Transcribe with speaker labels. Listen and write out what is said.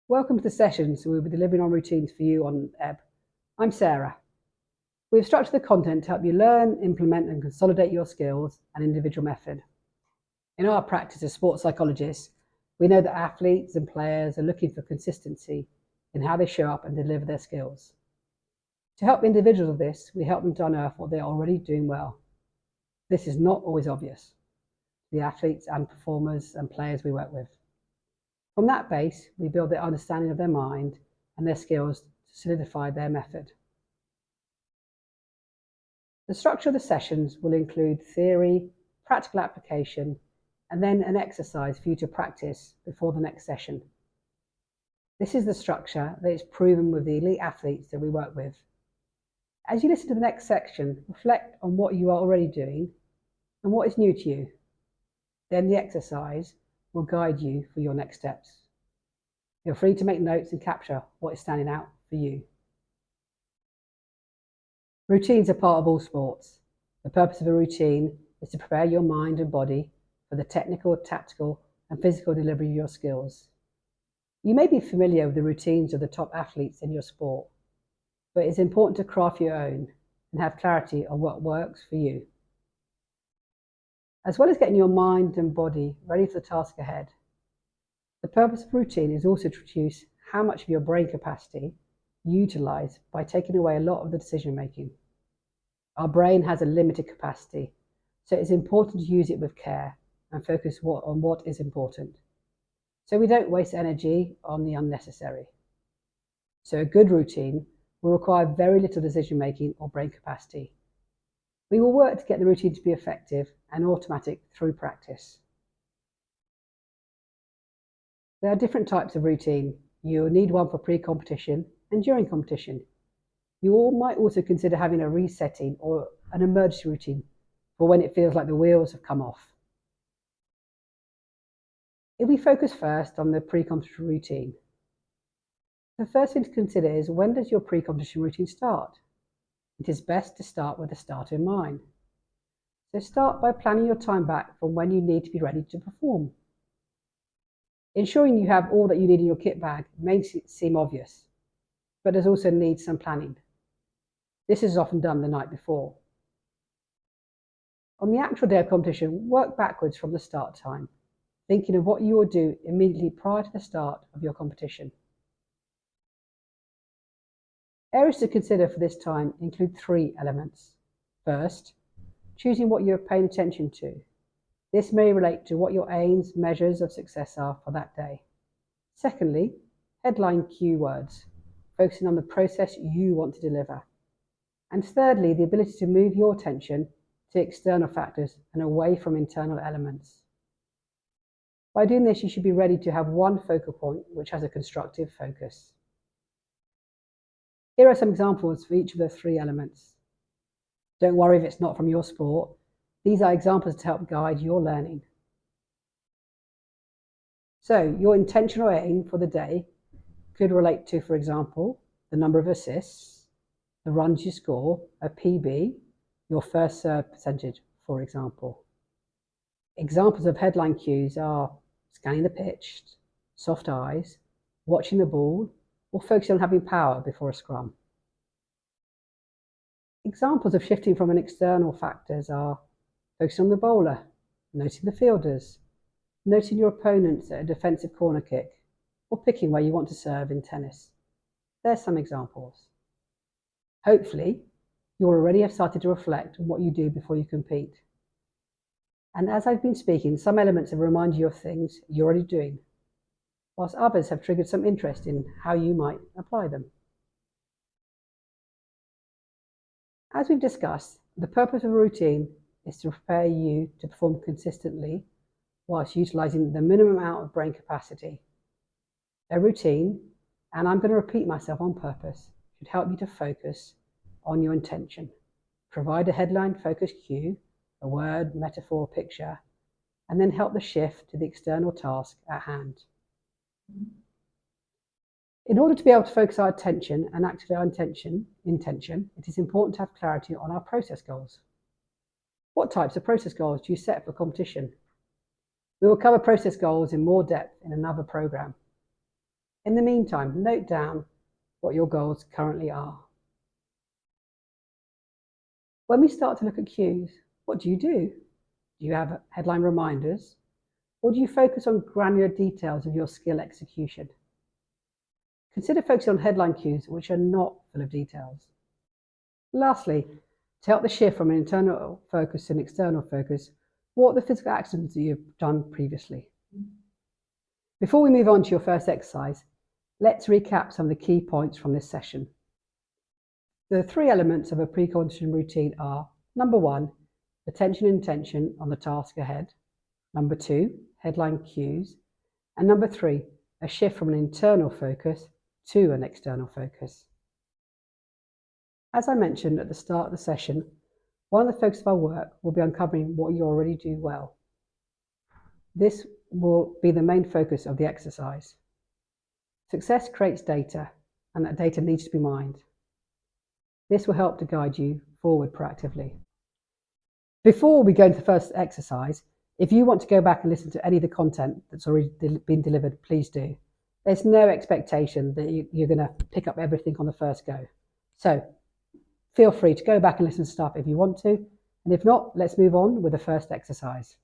Speaker 1: Welcome to the sessions we'll be delivering on routines for you on EB. I'm Sarah. We've structured the content to help you learn, implement and consolidate your skills and individual method. In our practice as sports psychologists, we know that athletes and players are looking for consistency in how they show up and deliver their skills. To help individuals with this, we help them to unearth what they're already doing well. This is not always obvious to the athletes and performers and players we work with. From that base, we build their understanding of their mind and their skills to solidify their method. The structure of the sessions will include theory, practical application, and then an exercise for you to practice before the next session. This is the structure that is proven with the elite athletes that we work with. As you listen to the next section, reflect on what you are already doing and what is new to you. Then the exercise will guide you for your next steps. Feel free to make notes and capture what is standing out for you. Routines are part of all sports. The purpose of a routine is to prepare your mind and body for the technical, tactical, and physical delivery of your skills. You may be familiar with the routines of the top athletes in your sport, but it's important to craft your own and have clarity on what works for you. As well as getting your mind and body ready for the task ahead, the purpose of routine is also to reduce how much of your brain capacity you utilize by taking away a lot of the decision making. Our brain has a limited capacity, so it's important to use it with care and focus on what is important, so we don't waste energy on the unnecessary. So a good routine will require very little decision making or brain capacity. We will work to get the routine to be effective and automatic through practice. There are different types of routine. You will need one for pre-competition and during competition. You might also consider having a resetting or an emergency routine for when it feels like the wheels have come off. If we focus first on the pre-competition routine, the first thing to consider is, when does your pre-competition routine start? It is best to start with the start in mind. So start by planning your time back from when you need to be ready to perform. Ensuring you have all that you need in your kit bag makes it seem obvious, but does also need some planning. This is often done the night before. On the actual day of competition, work backwards from the start time, thinking of what you will do immediately prior to the start of your competition. Areas to consider for this time include 3 elements. First, choosing what you are paying attention to. This may relate to what your aims, measures of success are for that day. Secondly, headline keywords, focusing on the process you want to deliver. And thirdly, the ability to move your attention to external factors and away from internal elements. By doing this, you should be ready to have one focal point which has a constructive focus. Here are some examples for each of the 3 elements. Don't worry if it's not from your sport. These are examples to help guide your learning. So your intentional aim for the day could relate to, for example, the number of assists, the runs you score, a PB, your first serve percentage, for example. Examples of headline cues are scanning the pitch, soft eyes, watching the ball, or focusing on having power before a scrum. Examples of shifting from an external factors are focusing on the bowler, noting the fielders, noting your opponents at a defensive corner kick, or picking where you want to serve in tennis. There's some examples. Hopefully, you already have started to reflect on what you do before you compete. And as I've been speaking, some elements have reminded you of things you're already doing, whilst others have triggered some interest in how you might apply them. As we've discussed, the purpose of a routine is to prepare you to perform consistently whilst utilizing the minimum amount of brain capacity. A routine, and I'm going to repeat myself on purpose, should help you to focus on your intention. Provide a headline focus cue, a word, metaphor, picture, and then help the shift to the external task at hand. In order to be able to focus our attention and activate our intention, it is important to have clarity on our process goals. What types of process goals do you set for competition? We will cover process goals in more depth in another program. In the meantime, note down what your goals currently are. When we start to look at cues, what do? Do you have headline reminders, or do you focus on granular details of your skill execution? Consider focusing on headline cues which are not full of details. Lastly, to help the shift from an internal focus to an external focus, what are the physical actions that you've done previously? Before we move on to your first exercise, let's recap some of the key points from this session. The three elements of a pre-conditioning routine are: number one, attention and intention on the task ahead; number two, headline cues; and number three, a shift from an internal focus to an external focus. As I mentioned at the start of the session, one of the focuses of our work will be uncovering what you already do well. This will be the main focus of the exercise. Success creates data, and that data needs to be mined. This will help to guide you forward proactively. Before we go into the first exercise, if you want to go back and listen to any of the content that's already been delivered, please do. There's no expectation that you're going to pick up everything on the first go. So feel free to go back and listen to stuff if you want to, and if not, let's move on with the first exercise.